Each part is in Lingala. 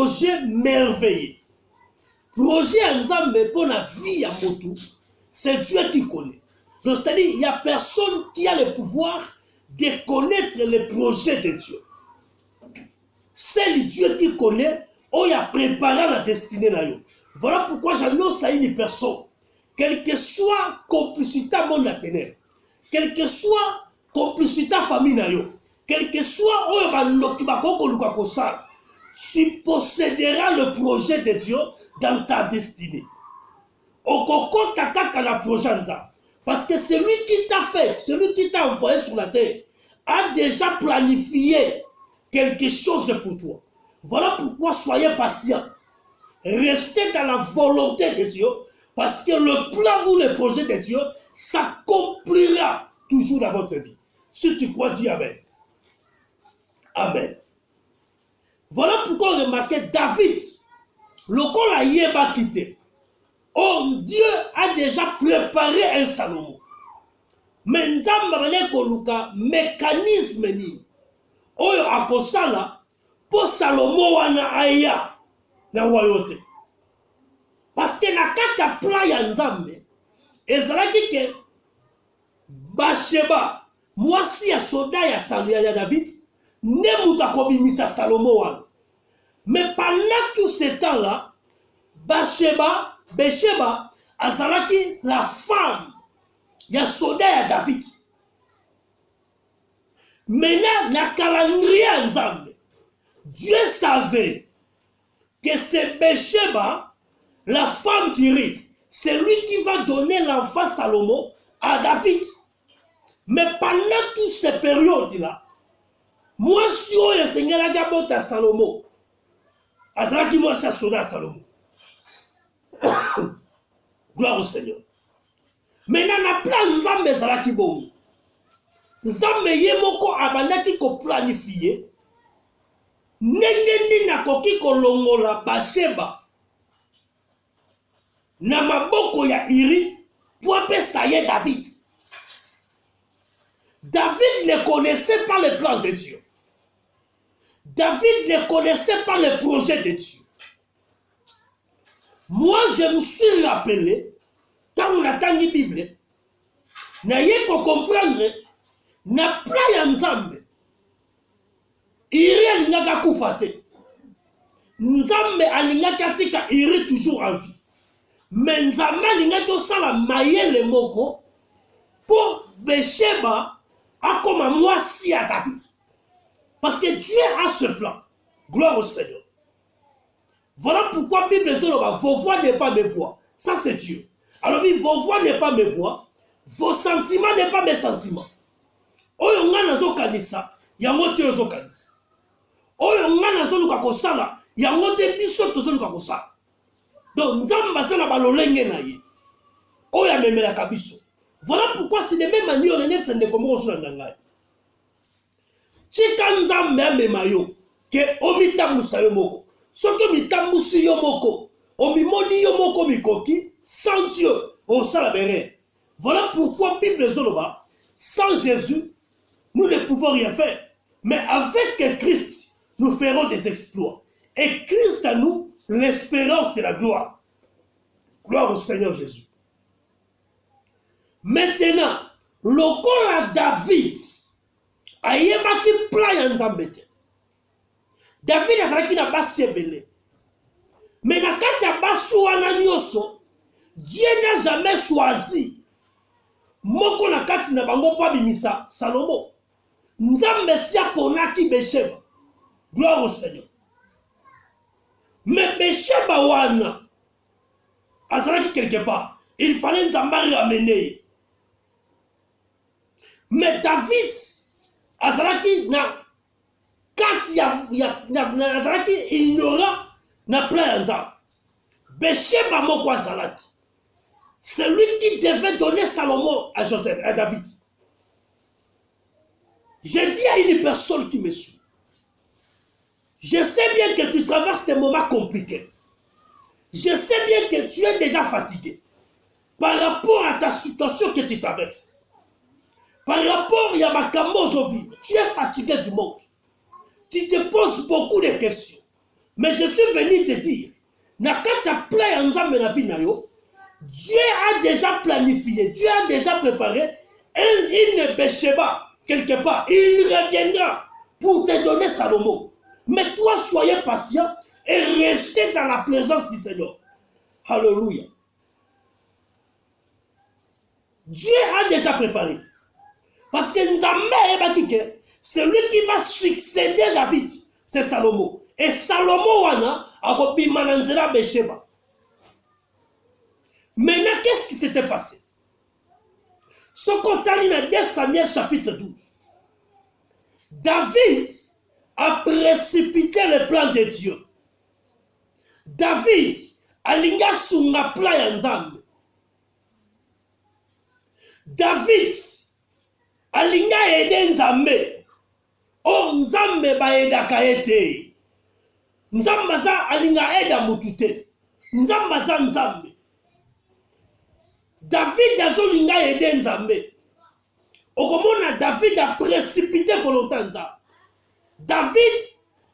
projet merveilleux. Projet Nzambe pour la vie à Motu, c'est Dieu qui connaît. Donc, c'est-à-dire, il n'y a personne qui a le pouvoir de connaître les projets de Dieu. C'est le Dieu qui connaît, où il a préparé la destinée. Voilà pourquoi j'annonce à une personne, quelle que soit complicité à mon ténèbres, quelle que soit complicité à famille, quel que soit tu posséderas le projet de Dieu dans ta destinée. Parce que celui qui t'a fait, celui qui t'a envoyé sur la terre, a déjà planifié quelque chose pour toi. Voilà pourquoi soyez patients. Restez dans la volonté de Dieu, parce que le plan ou le projet de Dieu s'accomplira toujours dans votre vie. Si tu crois, dis Amen. Amen. Voilà pourquoi on remarque David, le col a yéba quitté. Oh, Dieu a déjà préparé un Salomon. Mais nous avons un mécanisme ni. Oh, à Kosala, pour Salomon wana aya na royauté. Parce que na kata playa nzambe, ezalaki ke Bathsheba, moi si ya soda ya David, ne muta kobimisa Salomon wana. Mais pendant tout ce temps-là, Bathsheba azalaki la femme ya soda ya David. Maintenant, la calendrier Nzambe, Dieu savait que c'est Bathsheba, la femme d'Uri, c'est lui qui va donner l'enfant Salomon à David. Mais pendant toutes ces périodes-là, moi si je suis à Salomon, azalaki moi si soda Salomon. Gloire au Seigneur. Maintenant, na plan Nzambe zalaki bongo. Nzambe yemoko abandaki ko planifier ndenge na koki kolongola Bathsheba na maboko ya Uri pour apesa ye David. David ne connaissait pas le plan de Dieu. David ne connaissait pas le projet de Dieu. Moi, je me suis rappelé, quand on attend la Bible, na ye ko comprendre, na playa Nzambe, Uri alingaka kufate. Nzambe alingaka tika Uri toujours en vie. Mais Nzambe alingaka osala mayele moko, pour Bathsheba, a comme moi si à David. Parce que Dieu a ce plan. Gloire au Seigneur. Voilà pourquoi la Bible dit vos voix n'est pas mes voix. Ça c'est Dieu. Alors oui, vos voix n'est pas mes voix. Vos sentiments n'est pas mes sentiments. Oyo nga nazo kanisa, yango te ozo kanisa. Oyo nga nazo luka kosala, yango te biso tozo luka kosala. Donc Nzamba sala balolenge na ye. Oyo amemela kabiso. Voilà pourquoi c'est de même manière on est de comme on ndangai. Tika Nzambe amema yo ke omitambusa yo moko. Soki mitambusi yo moko, omimoni yo moko mikoki, sans Dieu, on sala bere. Voilà pourquoi Bible zoloba, sans Jésus, nous ne pouvons rien faire. Mais avec Christ, nous ferons des exploits. Et Christ à nous, l'espérance de la gloire. Gloire au Seigneur Jésus. Maintenant, le corps à David, ayebaki plan ya Nzambe te. David azalaki na basi ebele. Mais na kati ya basi wana nyonso, Dieu n'a jamais choisi moko na kati na bango po abimisa Salomon. Nzambe si aponaki Bathsheba. Gloire au Seigneur. Mais Bathsheba wana azalaki quelque part. Il fallait Nzambe ramener. Mais David azalaki na kati azalaki ignorant na plan ya Nzambe. Bathsheba moko azalaki. C'est lui qui devait donner Salomon à Joseph, à David. Je dis à une personne qui me suit, je sais bien que tu traverses des moments compliqués. Je sais bien que tu es déjà fatigué par rapport à ta situation que tu traverses. Par rapport à Makambo Zovi, tu es fatigué du monde. Tu te poses beaucoup de questions. Mais je suis venu te dire, Dieu a déjà planifié, Dieu a déjà préparé une Bécheba quelque part. Il reviendra pour te donner Salomon. Mais toi, soyez patient et restez dans la présence du Seigneur. Alléluia. Dieu a déjà préparé. Parce que Nzambe, celui qui va succéder David, c'est Salomon. Et Salomon a copié Mananzela Bécheba. Maintenant, qu'est-ce qui s'était passé? Ce qu'on a lu dans 2 Samuel chapitre 12. David a précipité le plan de Dieu. David a linga sunga plan ya Nzambe. David a linga ede Nzambe. O Nzambe ba edaka ete. Nzambe za alinga eda mutute. Nzambe za Nzambe. David a zolinga ede Nzambe. Okomona David a précipité volonté Nzambe. David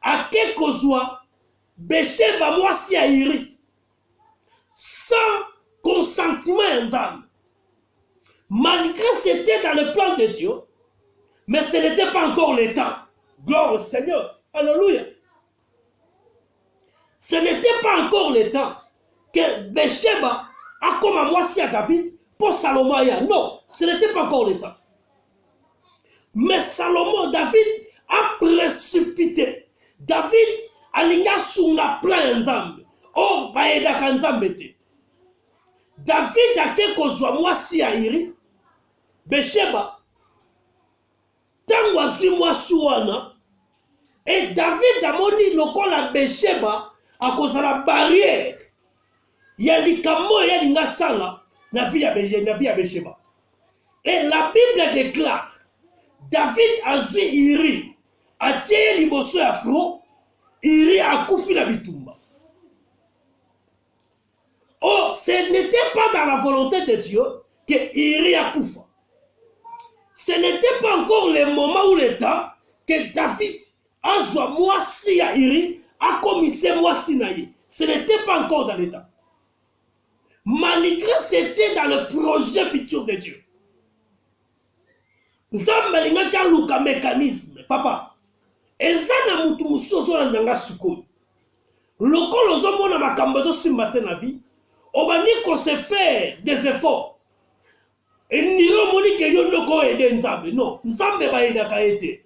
a kekozwa Bécheba mwasi ya Iri sans consentement Nzambe. Malgré c'était dans le plan de Dieu, mais ce n'était pas encore le temps. Gloire au Seigneur. Alléluia. Ce n'était pas encore le temps que Bécheba a comme à mwasi à David pour Salomon. Non, ce n'était pas encore le temps. Mais Salomon, David a précipité. David a linga sunga plan Nzambe. Oh, baeda kanzambe te. David a ke kozwa mwasi ya Iri. Bécheba. Tangwa zi mwasi wana. Et David a moni lokola Bécheba a cause la barrière. Ya likamo ya linga sala na vie ya Bécheba. Et la Bible déclare David a zwi Iri. A tiye liboso ya front. Iri a koufi na bitumba. Oh, ce n'était pas dans la volonté de Dieu que Iri a koufa. Ce n'était pas encore le moment ou le temps que David a joué mwasi ya Iri a commisé mwasi na ye. Ce n'était pas encore dans l'état. Malgré c'était dans le projet futur de Dieu. Nzambe lingaka luka mécanisme, papa. Ezana mutu musozo na nanga suko. Lokolo zomona makambo zo simbate na vie. Obani ko se faire des efforts. Et niro moni ke yo ndoko ede Nzambe. Non, Nzambe ba eda ka ete.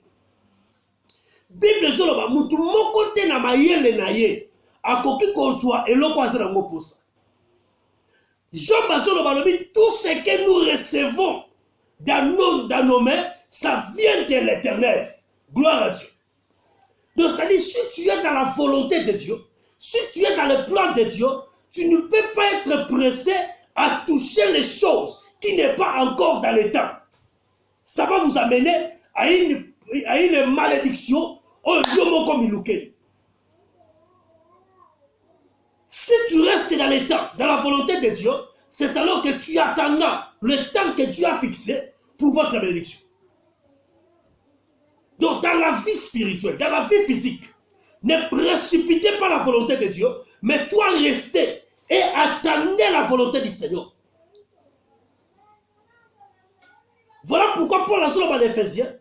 Bible zolo ba mutu moko te na mayele na ye. Akoki kozwa eloko azana ngo posa. Job bazolo ba lobi tout ce que nous recevons dans nos mains, ça vient de l'Éternel. Gloire à Dieu. Donc, c'est-à-dire, si tu es dans la volonté de Dieu, si tu es dans le plan de Dieu, tu ne peux pas être pressé à toucher les choses qui n'est pas encore dans le temps. Ça va vous amener à une malédiction. Si tu restes dans le temps, dans la volonté de Dieu, c'est alors que tu attendras le temps que Dieu a fixé pour votre bénédiction. Donc, dans la vie spirituelle, dans la vie physique, ne précipitez pas la volonté de Dieu, mais toi restez et attendez la volonté du Seigneur. Voilà pourquoi Paul a dit dans l'Éphésiens,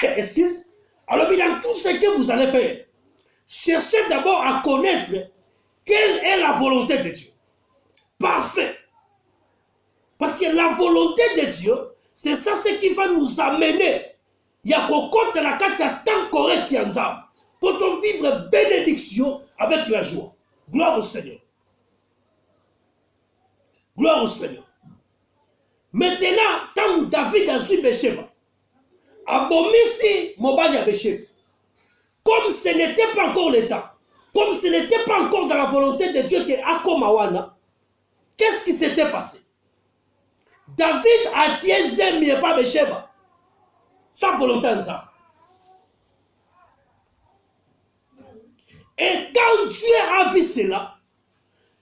excuse, alors dans tout ce que vous allez faire, cherchez d'abord à connaître quelle est la volonté de Dieu. Parfait. Parce que la volonté de Dieu, c'est ça ce qui va nous amener. Il y a qu'on compte la carte à temps correct pour te vivre bénédiction avec la joie. Gloire au Seigneur. Gloire au Seigneur. Maintenant, tant que David a su Bécheba, abomisi mobali à Bécheba, comme ce n'était pas encore le temps, comme ce n'était pas encore dans la volonté de Dieu que Akomawana, qu'est-ce qui s'était passé? David a tué Zemi et pas Bécheba. Sans volonté de ça. Et quand Dieu a vu cela,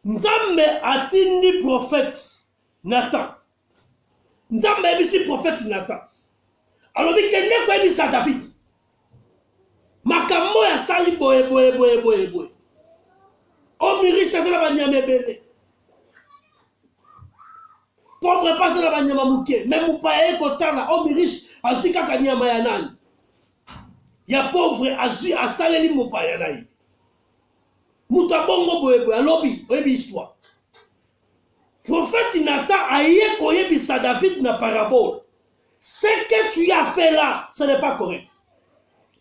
Nzambe a dit prophète Nathan. Nzambe a dit prophète Nathan. Alors, il y a David. makambo ya sali boye. Omiriche azala banyama ebele. Pauvre pas azala banyama muke. Même mupaya ekotala omiriche azwi kaka nyama ya nani. Ya pauvre azwi asaleli mupaya na ye. Muta bongo boye alobi oyebi histoire. Prophète Nathan aye koyebisa David na parabole. Ce que tu as fait là, ce n'est pas correct.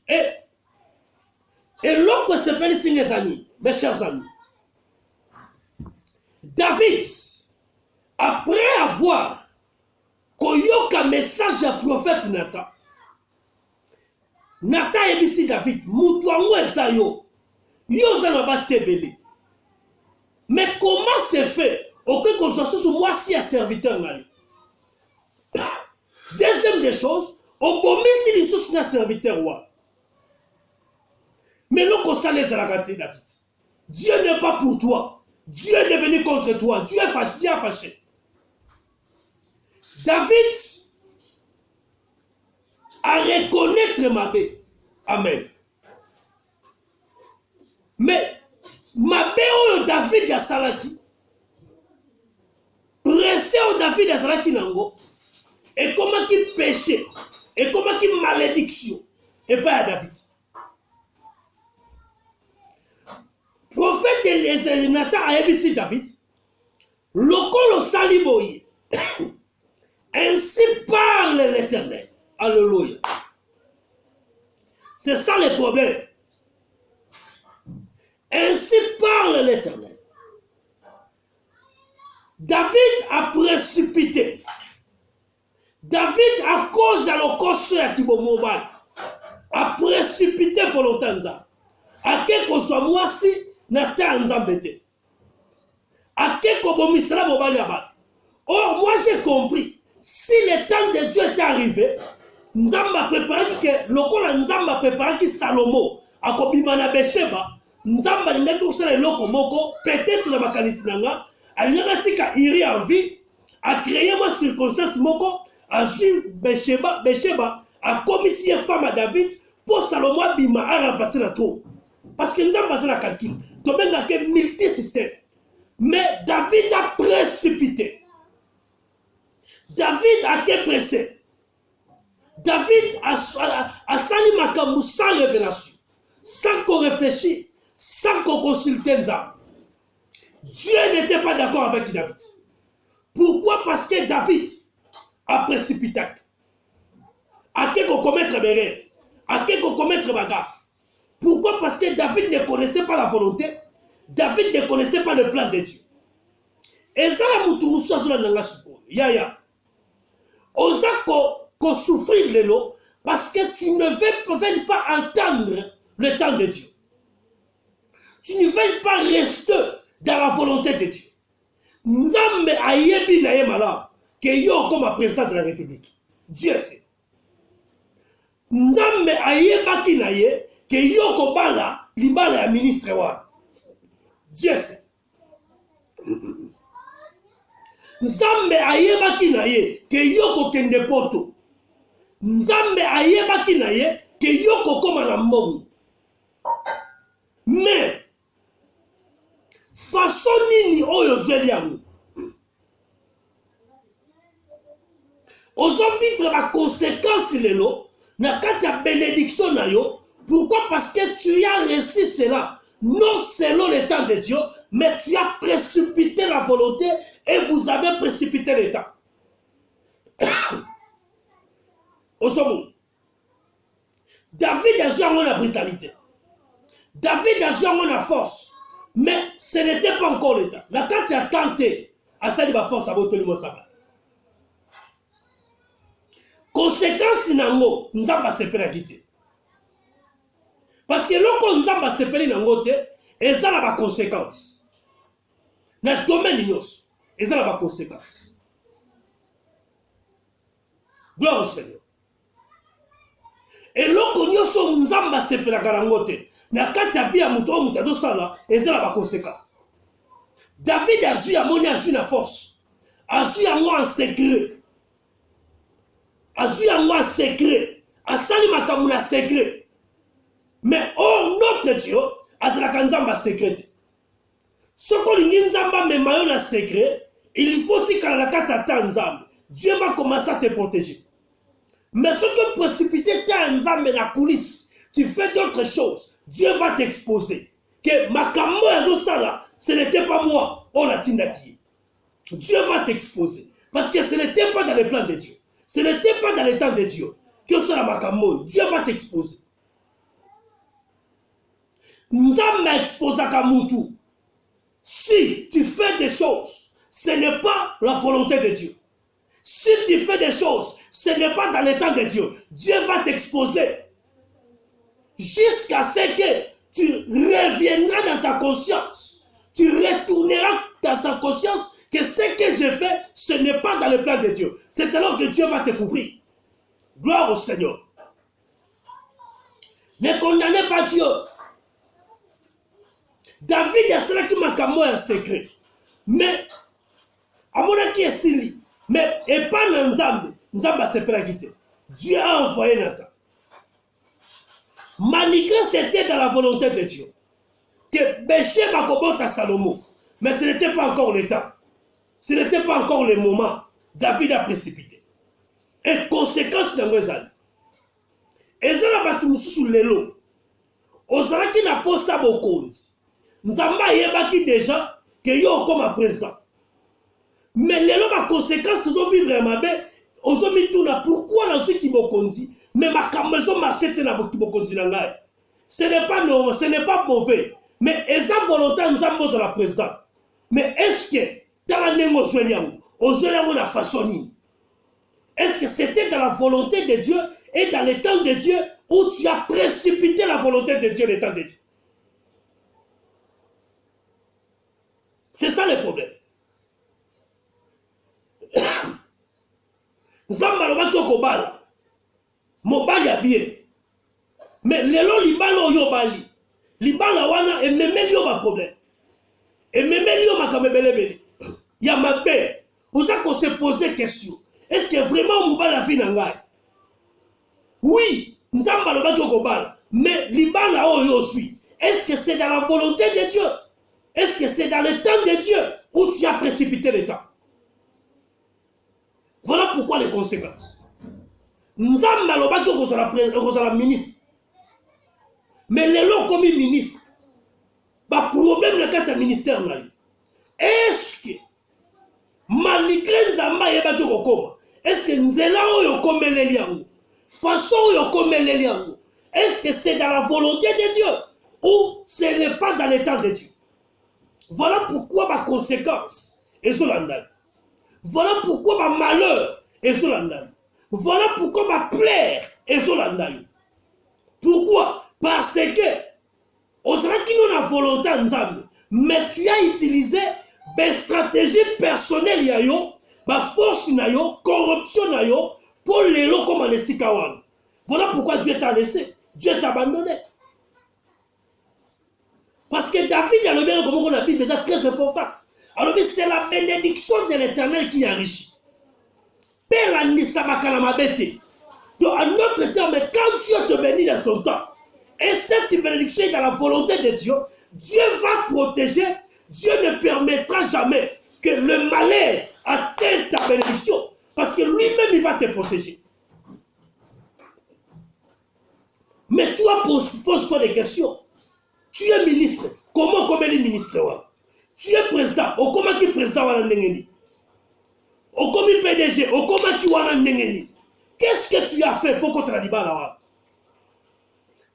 Et l'autre s'appelle mes amis, mes chers amis. David, après avoir koyoka message du prophète Nathan, Nathan ebisi David, mutuango esayo, yozana ba sebele. Mais comment c'est fait? Aucun que je sois moi si un serviteur là. Deuxième des choses, au bombi si les sous un serviteur roi. Mais l'on consale les aragatés David. Dieu n'est pas pour toi. Dieu est devenu contre toi. Dieu est fâché. Dieu est fâché. David a reconnaître ma paix. Amen. Mais ma paix David a salaki. Pressé au David a salaki nango. Et comment qu'il péché. Et comment qu'il malédiction. Et pas à David. Prophète Nathan a ébissé David. Lokolo saliboye. Ainsi parle l'Éternel. Alléluia. C'est ça le problème. Ainsi parle l'Éternel. David a précipité. David, à cause de l'okoso ya Kibomobal, a précipité volontairement. À quelque soit moi si Nathan Nzambete. À quelque bomisala mobali abat. Or, moi j'ai compris, si le temps de Dieu est arrivé, Nzamba préparé que lokola Nzamba préparé que Salomo a kobimana Besheba, Nzamba n'était tout seul loko moko, peut-être la makanisinanga, a l'iratika iri en vie, a créé ma circonstance moko, a vu Besheba, a commis si femme à David, pour Salomo bima a remplacé la tour. Parce que Nzamba c'est la calcul. Donc il y a un multi-système. Mais David a précipité. David a été pressé. David a sali makambu sans révélation, sans qu'on réfléchisse, sans qu'on consulte Nzamba. Dieu n'était pas d'accord avec David. Pourquoi? Parce que David a précipité. A quelqu'un commettre des erreurs, a quelqu'un commettre ma gaffe. Pourquoi? Parce que David ne connaissait pas la volonté. David ne connaissait pas le plan de Dieu. Et ça, la moutoumoussa, je l'ai dit. Yaya. Osa ko souffrir le lot parce que tu ne veux pas entendre le temps de Dieu. Tu ne veux pas rester dans la volonté de Dieu. Nzambe ayebi na ye mala que yo comme président de la République. Dieu sait. Nzambe ayebaki na ye que yo ko bala libala ya ministre wa. Dieu sait. Nzambe ayebaki na ye que yo ko kende poto. Nzambe ayebaki na ye que yo ko koma na mbongo. Mais façon nini oyo zweli yango. Ozo vivre ma conséquence lelo na kati ya bénédiction na yo. Pourquoi? Parce que tu as reçu cela non selon le temps de Dieu, mais tu as précipité la volonté et vous avez précipité le temps. David a joué en la brutalité. David a joué en la force. Mais ce n'était pas encore le temps. La carte a tenté à ça de la force à votre niveau sabbat. Conséquence nango, nous avons séparé la guité. Parce que lorsqu'on nous a séparé nango, et ça n'a pas conséquence. Dans le domaine de et ça n'a pas conséquence. Gloire au Seigneur. Et lorsqu'on nous a séparé la garangote, na kati ya vie ya muto muto do sala ezala ba conséquences. David a joué à mon agi na force. A joué à moi en secret. A joué à moi en secret. A sali makambu na secret. Mais or, notre Dieu, azalaka nzamba secret. Ce qu'on dit nzamba mais mayo na secret, il faut dire qu'à la kata nzamba, Dieu va commencer à te protéger. Mais ce que précipiter ta nzamba la coulisse, tu fais d'autres choses, Dieu va t'exposer. Que makambo yazo sala, ce n'était pas moi, on a tindaki. Dieu va t'exposer. Parce que ce n'était pas dans les plans de Dieu. Ce n'était pas dans les temps de Dieu. Que ce soit makambo, Dieu va t'exposer. Nzamba exposa kamutu. Si tu fais des choses, ce n'est pas la volonté de Dieu. Si tu fais des choses, ce n'est pas dans les temps de Dieu. Dieu va t'exposer. Jusqu'à ce que tu reviendras dans ta conscience. Tu retourneras dans ta conscience que ce que je fais, ce n'est pas dans le plan de Dieu. C'est alors que Dieu va te couvrir. Gloire au Seigneur. Ne condamnez pas Dieu. David a cela qui m'a comme un secret. Mais, à mon avis, est sili. Mais, et pas Nzambe. Nzambe s'est pas quitté. Dieu a envoyé Nathan. Malgré c'était dans la volonté de Dieu. Que Béché va combattre à Salomon. Mais ce n'était pas encore le temps. Ce n'était pas encore le moment. David a précipité. Et conséquence dans les années. Et ça va tout sous l'élo. Osala qui n'a pas ça beaucoup. Nzamba yebaki déjà que yo comme président. Mais les lois conséquences ont vivre ma belle. Ozo mituna pourquoi dans ce qui me conduit. Mais ma camaison marchait na qui me conduit nangai. Ce n'est pas normal, ce n'est pas mauvais. Mais esa volonté nzambo sur la président. Mais est-ce que dans la nengo ozoliango na façonni. Est-ce que c'était dans la volonté de Dieu et dans le temps de Dieu où tu as précipité la volonté de Dieu le temps de Dieu? C'est ça le problème. Zamba lo baki okobala. Mobali ya bien. Mais lelo libala oyo bali. Libala wana ememeli yo ba problème. Ememeli yo makamebelebele. Ya mabe. Vous avez se poser question. Est-ce que vraiment mobala vie na ngai? Oui, Nzamba lo baki okobala. Mais libala oyo suis. Est-ce que c'est dans la volonté de Dieu? Est-ce que c'est dans le temps de Dieu où tu as précipité le temps? Voilà pourquoi les conséquences. Nzamba lobaki okozala ministre. Mais lelo comme ministre, ba problème na kati ya ministère na yo. Est-ce que malgré Nzamba yebaki okokoma, est-ce que nzela oyo komeleli yango, façon oyo komeleli yango, est-ce que c'est dans la volonté de Dieu ou ce n'est pas dans le temps de Dieu? Voilà pourquoi ma conséquence est sur l'andal. Voilà pourquoi ma malheur est sur l'andal. Voilà pourquoi ma plaire est sur l'andal. Pourquoi? Parce que on sera qui n'a la volonté ensemble, mais tu as utilisé des stratégies personnelles yayo, ma force nayo, corruption nayo, pour les lots comme les sikawan. Voilà pourquoi Dieu t'a laissé, Dieu t'a abandonné. Parce que David a le bien comme on a dit déjà très important. Alors c'est la bénédiction de l'Éternel qui enrichit. Père donc en notre terme, quand Dieu te bénit dans son temps, et cette bénédiction est dans la volonté de Dieu, Dieu va protéger, Dieu ne permettra jamais que le malheur atteigne ta bénédiction, parce que lui-même il va te protéger. Mais toi, pose-toi des questions. Tu es ministre. Comment comme les ministres? Tu es président. Au comment qui président wana ndengeni? Au comment PDG? Au comment qui wana ndengeni? Qu'est-ce que tu as fait pour contre la libala?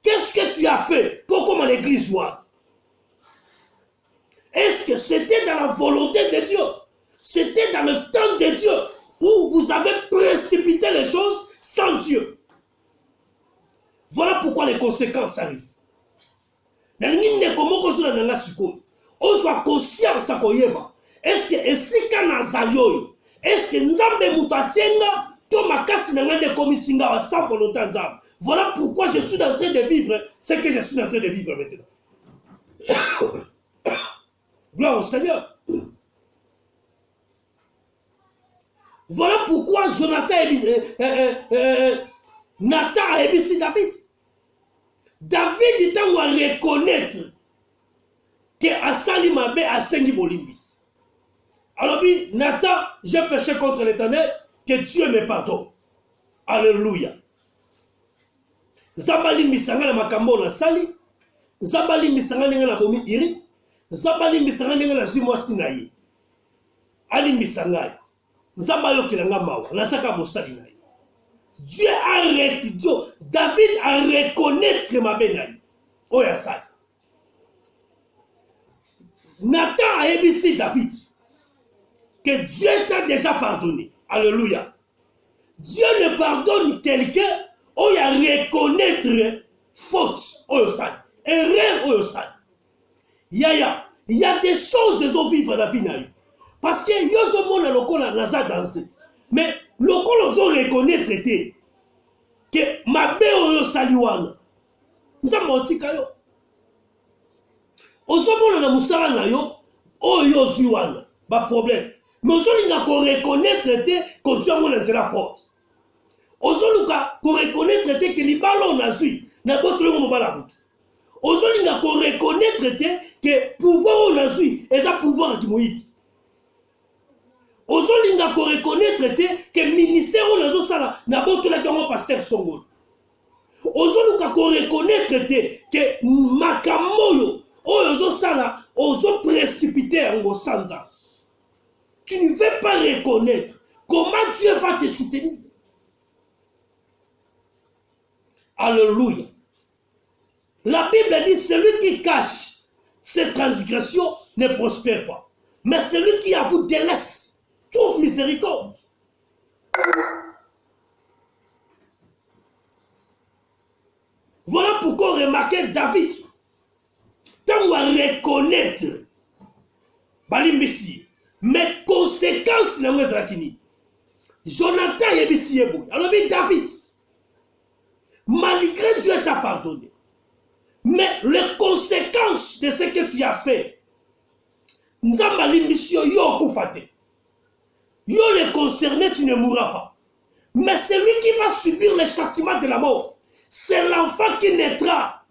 Qu'est-ce que tu as fait pour comme l'église voit? Est-ce que c'était dans la volonté de Dieu? C'était dans le temps de Dieu où vous avez précipité les choses sans Dieu? Voilà pourquoi les conséquences arrivent. On soit conscient ça koyeba. Est-ce que esika nazalio? Est-ce que nzambe mutatienga to makasi na ngande komisinga wa sans volonté nzambe? Voilà pourquoi je suis en train de vivre ce que je suis en train de vivre maintenant. Gloire au Seigneur. Voilà pourquoi Jonathan Nathan a ébissi David. David doit reconnaître que Asali Mabe a sengi bolimbis. Alors, Nathan, j'ai péché contre l'Éternel, que Dieu me pardonne. Alléluia. Zabali misanga na makambo na sali, Zabali misanga na bomi iri, Zabali misanga na zimwa sinayi. Ali misanga. Zabayo kilanga mawa, nasaka mosali na. Dieu David a reconnaître ma benaï. Oh ya sali. Nathan a ébissé David que Dieu t'a déjà pardonné. Alléluia. Dieu ne pardonne quelqu'un où il y a reconnaître faute. Oh ya sali. Erreur oh ya sali. Il y a des choses que vous vivre dans la vie. Parce que yo zo mona lokola naza danser. Mais lokola zo reconnaître que ma be oyo saliwana. Nza motika yo. Ozo mona na musala na yo oyo ziwana ba problème. Mais ozo linga ko reconnaître que zo mona nzela forte. Ozo luka ko reconnaître que libalo na zui na botolo mo bala butu. Ozo linga ko reconnaître que pouvoir na zui eza pouvoir ki moyiki. Ozolinga ko reconnaître que ministère onazo sala na botola kango pasteur Songolo. Ozoluka ko reconnaître que makamoyo ozo sala ozo précipiter ngo sanza. Tu ne veux pas reconnaître comment Dieu va te soutenir. Alléluia. La Bible dit celui qui cache ses transgressions ne prospère pas. Mais celui qui avoue délaisse trouve miséricorde. Voilà pourquoi remarquez David, tant on va reconnaître Balimbisi, mais conséquences na mweza lakini. Jonathan yebisi yeboy. Alors David, malgré Dieu t'a pardonné, mais les conséquences de ce que tu as fait, Nzamba limbisi yo kufate. Yo le concerné, tu ne mourras pas. Mais celui qui va subir le châtiment de la mort, c'est l'enfant qui naîtra.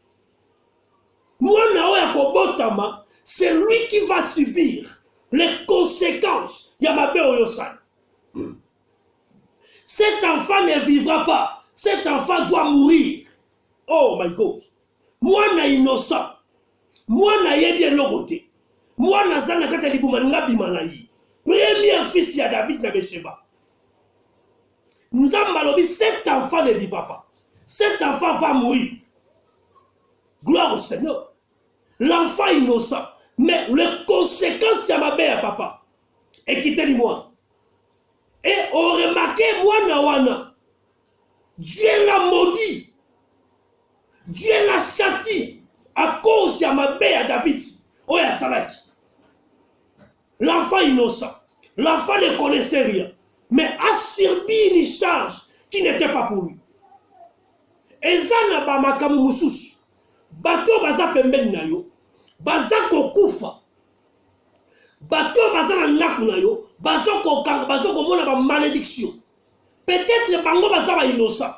C'est lui qui va subir les conséquences. Cet enfant ne vivra pas. Cet enfant doit mourir. Oh my God. Moi, na innocent. Moi, na yebien logoté. Moi, na zana kata libuma nga bimanayi. Premier fils de David na Besheba. Nous avons dit cet enfant ne vivra pas. Cet enfant va mourir. Gloire au Seigneur. L'enfant innocent. Mais les conséquences, c'est ma mère, papa. Et quittez-moi. Et on remarque, moi, Nawana. Dieu l'a maudit. Dieu l'a châti. À cause de ma mère, David. Oh, ya Salaki. L'enfant innocent. L'enfant ne connaissait rien. Mais a subi une charge qui n'était pas pour lui. Et ça n'a pas makamu mususu. Bato baza pembeni na yo. Baza kokufa. Bato baza na ndaku na yo. Baza kokanga. Baza komona ba malédiction. Peut-être bango baza ba innocent.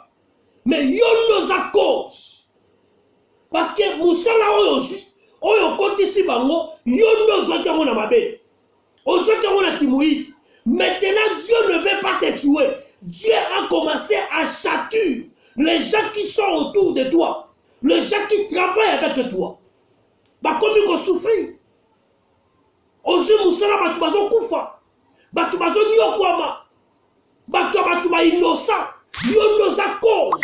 Mais yo noza cause. Parce que musala oyo aussi. Oyo kotisi bango. Yo noza kango na mabe. Maintenant, Dieu ne veut pas te tuer. Dieu a commencé à châtier les gens qui sont autour de toi, les gens qui travaillent avec toi. Bah, comme ils ont souffert. Aujourd'hui, Moussala, bah, tu vas kufa. Bah, tu vas nyokwama. Bah, tu vas innocent. Innocent cause.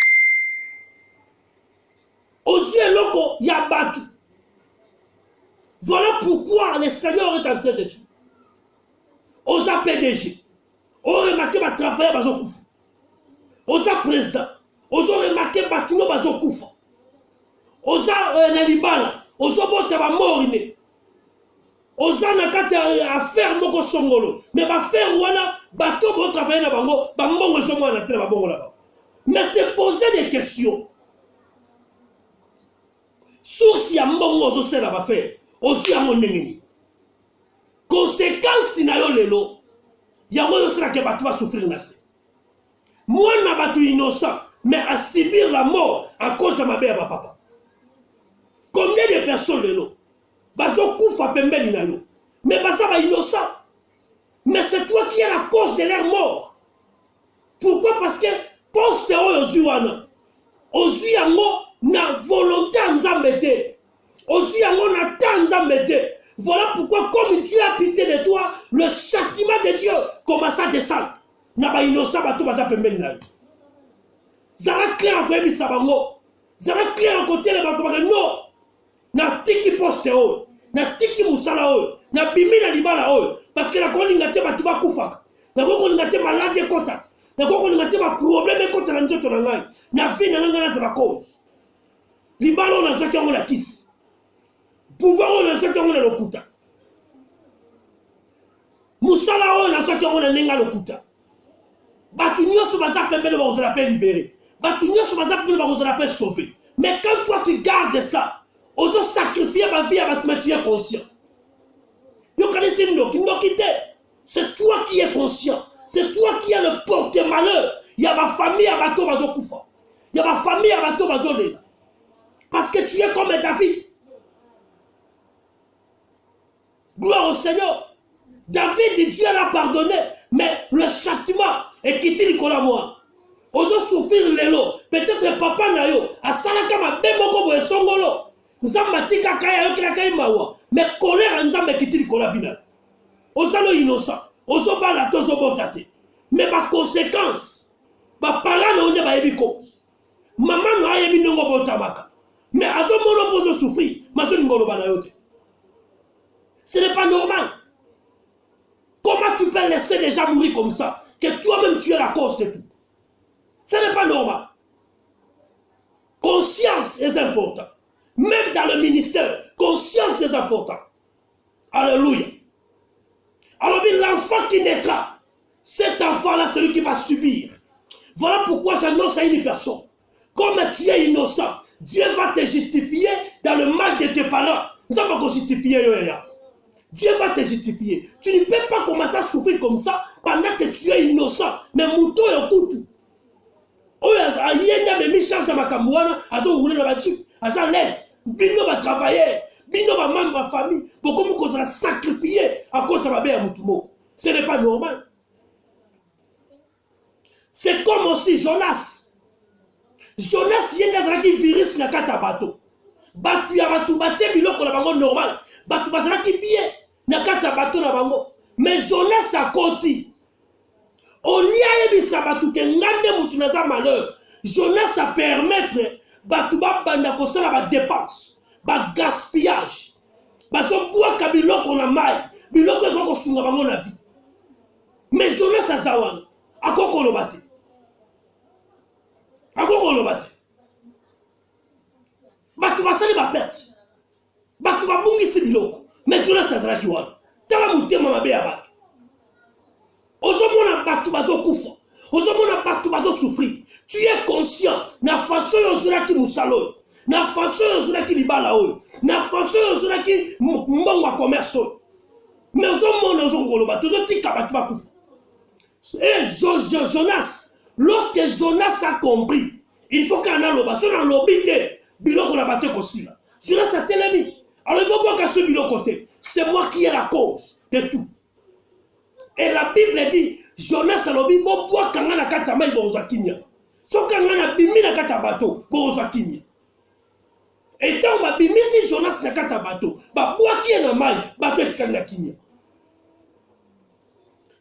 Aujourd'hui, loko, il y a battu. Voilà pourquoi le Seigneur est en train de tuer. Osa PDG, on remarque ma travail bazo kufa. Osa président, osa remarque batuno bazo kufa. Osa nalibala, osa bota ba morine. Osa nakati affaire moko Songolo, mais ba faire wana bato bo travailler na bango, bango zo mwana tele ba bongo là-bas. Mais c'est poser des questions. Source ya mbongo zo sela ba faire, osi ya monengeni. Conséquence na yo lelo ya moyo sera que batu va souffrir nase. Moi na batu innocent mais à subir la mort à cause de ma mère papa. Combien de personnes lelo bazo kufa pembeni na yo, mais baza ba innocent. Mais c'est toi qui es la cause de leur mort. Pourquoi? Parce que poste oyo ozwana ozwi yango na volonté nzambe te, ozwi yango na ta nzambe te. Voilà pourquoi, comme Dieu a pitié de toi, le châtiment de Dieu commence à descendre. Na ba innocent bato baza pembeni na yo. Zala clair ko ebisa bango. Zala clair ko tele bato ba non. Na tiki poste oyo, na tiki musala oyo, na bimi na libala oyo, parce que la koninga te bato ba kufaka. Na koninga te malade kota. Na koninga te ba problème kota na nzoto na ngai. Na vie na ngana za cause. Libala na zaki ngo la kisi. Pouvoir on a zaki ngo na lokuta. Musala on a zaki ngo na nenga lokuta. Batu nyoso baza pembele ba on l'appelle libéré. Batu nyoso baza pembele ba on l'appelle sauvé. Mais quand toi tu gardes ça, oso sacrifier ma vie à battre, tu es conscient. Yo connaissez c'est toi qui es conscient. C'est toi qui es le porte-malheur. Il y a ma famille à bateau bazo kufa. Il y a ma famille à bateau bazo lega. Parce que tu es comme David. Gloire au Seigneur. David, Dieu l'a pardonné. Mais le châtiment est quitté Nicolas moi. Ozo souffrir lelo. Peut-être papa na yo. Asalaka ma bemoko boye songolo. Nzamba tika kaya yo kila kaya mawa. Mais colère nzamba kiti Nicolas vina. Ozalo innocent. Ozo bala tozo botate. Mais ma conséquence. Ba parano onye ba yebi cause. Maman no ayebi nongo botabaka. Mais azo mono pozo souffrir. Mazo ngolo bana yote. Ce n'est pas normal. Comment tu peux laisser les gens mourir comme ça? Que toi-même tu es la cause de tout. Ce n'est pas normal. Conscience est important. Même dans le ministère, conscience est important. Alléluia. Alors l'enfant qui naîtra, cet enfant-là, c'est lui qui va subir. Voilà pourquoi j'annonce à une personne. Comme tu es innocent, Dieu va te justifier dans le mal de tes parents. Nous allons pas justifier. Dieu va te justifier. Tu ne peux pas commencer à souffrir comme ça pendant que tu es innocent. Mais mouton et koutou. Oya ayenda me mi charge ma kamwana azo rouler na ba jeep aza laisse bino ba travailler bino ba membre ma famille beaucoup mo ko sacrifier à cause de ma belle mutumo. Ce n'est pas normal. C'est comme aussi Jonas yenda zala ki virus na kata bateau. Batu ya batu batie biloko na bango normal. Batu bazala ki bien na kata bateau na bango. Mais Jonas a koti. On y a ebisa batu ke ngande mutu na za malheur. Jonas a permettre batu ba banda kosala ba dépense, ba gaspillage. Ba so bua ka biloko na mai, biloko ko sunga bango na vie. Mais Jonas a zawana akoko lobate. Akoko lobate. Batu basali ba perte. Batu ba bungisi biloko. Mais Jonas a zala ki wana. Tala mutema mabe ya batu. Ozomona batu bazo kufa. Ozomona batu bazo souffrir. Tu es conscient na façon yozula ki musalo. Na façon yozula ki libala oyo. Na façon yozula ki mbongo commerce oyo. Mais ozomona ozokoloba, tozotika batu bakufa. Et Jonas, lorsque Jonas a compris, il faut qu'on a loba, son a lobité, biloko na bate kosila. Jonas a telemi. Alors il faut qu'à ce biloko côté, c'est moi qui ai la cause de tout. Et la Bible dit, Jonas a lobi, bo bois kanga na kata mai boza kimia. So kanga na bimi na kata bateau, boza kimia. Et donc ba bimi si Jonas na kata bateau, ba bois qui na mai, bateau etikana na kimia.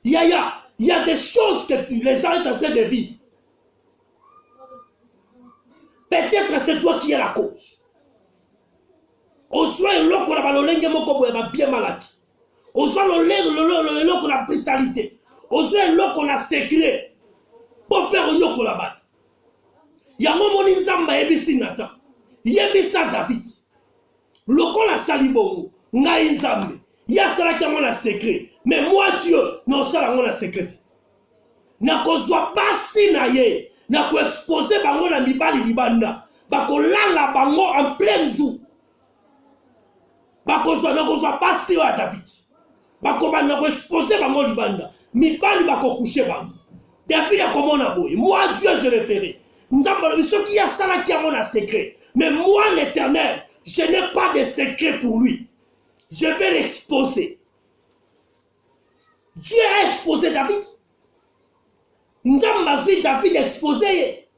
Il y a des choses que les gens sont en train de vivre. Peut-être c'est toi qui es la cause. Au soin l'eau qu'on a balolenge moko boye ba bien malade. Au soin l'eau qu'on a brutalité. Au soin l'eau qu'on a secret. Pour faire un yoko la batte. Yango moni nzamba ebisi nata. Yebisa David. Loko la salibongo. Ngai nzambe. Ya sala kiango na secret. Mais moi Dieu, non sala ngo na secret. Na kozwa basi na ye. Na ko exposer bango na mibali libanda. Bako lala bango en plein jour. Bako zo na kozwa basi wa David. Bako ba na ko exposer bango libanda. Mibali bako coucher bango. David a komona boye. Moi Dieu je le ferai. Nzamba biso ki ya sala kiango na secret. Mais moi l'Éternel, Je n'ai pas de secret pour lui. Je vais l'exposer. Dieu a exposé David. Nous avons vu David exposé.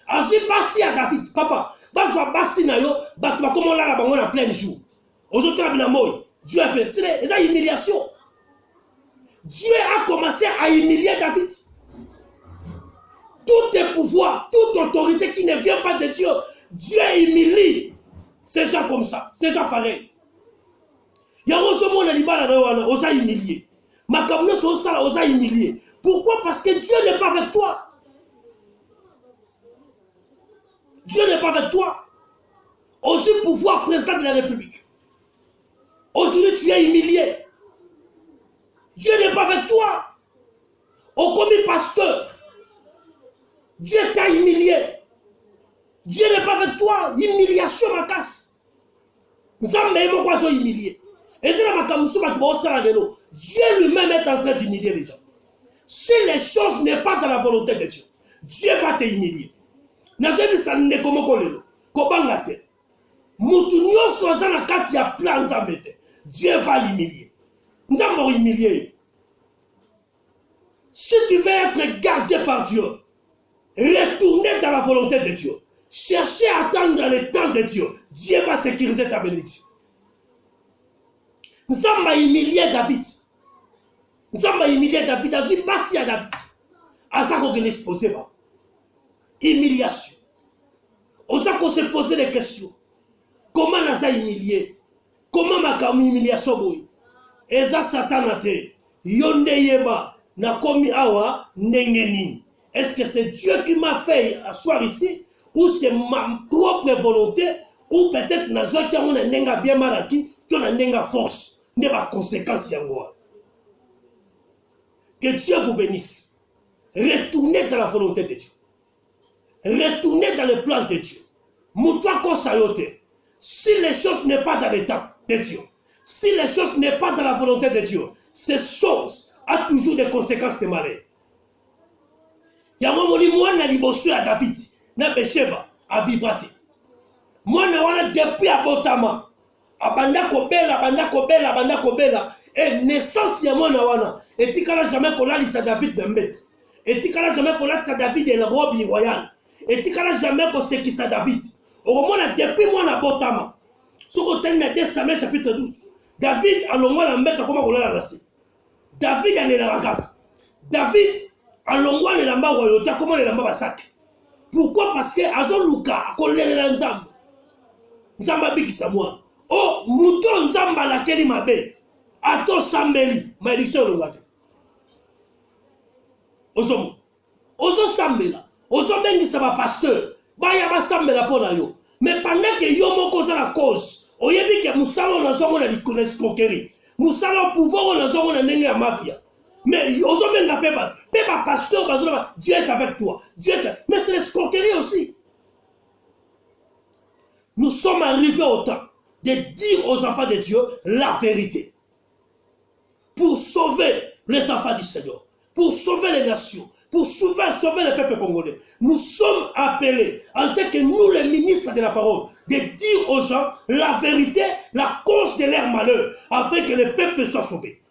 Azui basi à David. Papa, bazwa basi na yo, batwa comme on l'a la bango en plein jour. Aujourd'hui, Dieu a fait. C'est une humiliation. Dieu a commencé à humilier David. Tout est pouvoir, toute autorité qui ne vient pas de Dieu, Dieu humilie ces gens comme ça, ces gens pareils. Il y a aussi mon libala osa humilié. Ma comme so sala osa humilié. Pourquoi? Parce que Dieu n'est pas avec toi. Dieu n'est pas avec toi. Aussi pouvoir président de la République. Aujourd'hui tu es humilié. Dieu n'est pas avec toi. Au commis pasteur, Dieu t'a humilié. Dieu n'est pas avec toi. Humiliation ma casse. Humilié. Et c'est la Dieu lui-même est en train d'humilier les gens. Si les choses n'est pas dans la volonté de Dieu, Dieu va te humilier. Dieu va l'humilier. Nous allons humilier. Si tu veux être gardé par Dieu, retournez dans la volonté de Dieu. Cherchez à attendre le temps de Dieu. Dieu va sécuriser ta bénédiction. Nous avons humilié David. Nous avons humilié David. Nous avons passé à David. À ça qu'on l'exposait pas. Humiliation. On ça qu'on se posait des questions. Comment nous avons humilié? Comment ma humiliation? Et ça, Satan a été. Yonde yeba. Na komi awa nengeni. Est-ce que c'est Dieu qui m'a fait asseoir ici, ou c'est ma propre volonté, ou peut-être na joie qui a une nenga bien maraki, qui a une nenga force, n'est pas conséquence yangoa. Que Dieu vous bénisse. Retournez dans la volonté de Dieu. Retournez dans le plan de Dieu. Moutwa kosayote. Si les choses n'est pas dans l'état de Dieu, si les choses n'est pas dans la volonté de Dieu, ces choses a toujours des conséquences de malheur. Yamomoli mwana liboso à David, na Besheba à Vivate. Mwana wana depuis abotama, abanda kobela, et naissance ya mwana wana, et tikala jamais kolalisa David bembete, et tikala jamais kolalisa David et le robe royal, et tikala jamais kosekisa David. Au moins depuis mwana botama, sur hôtel na 2 Samuel chapitre 12, David a l'ongwa la mbeka comme kolala nasi. David a l'élagaka. David a l'ongwa le lamba royauté comme le lamba basak. Pourquoi? Parce que Azo Luka a collé le nzamba. Nzamba bikisa moi. Oh, mouton nzamba la keli mabe. Ato sambeli. Malédiction l'ongwate. Ozomo. Ozo sambela. Ozo bengi saba pasteur. Baya ba sambela pona yo. Mais pendant que yo moko za la cause. Oyebi ke musalo na zongo na likones kokeri. Musala pouvoir on a zongo na ndenge ya mafia. Mais aujourd'hui la peba pasteur bazoma Dieu est avec toi. Dieu est... Mais c'est l'escroquerie aussi. Nous sommes arrivés au temps de dire aux enfants de Dieu la vérité. Pour sauver les enfants du Seigneur, pour sauver les nations, pour sauver le peuple congolais. Nous sommes appelés, en tant que nous les ministres de la parole, de dire aux gens la vérité, la cause de leur malheur, afin que le peuple soit sauvé,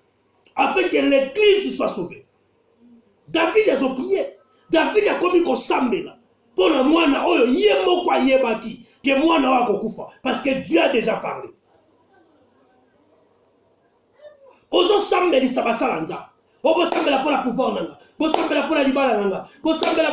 afin que l'église soit sauvée. David a prié. David a commis qu'on s'ambela. Pour le moine, que moine parce que Dieu a déjà parlé. Ozo sambeli sabasalanza. Obo sambela pour la pouvoir nanga. Bo sambela pour la libala nanga. Bo sambela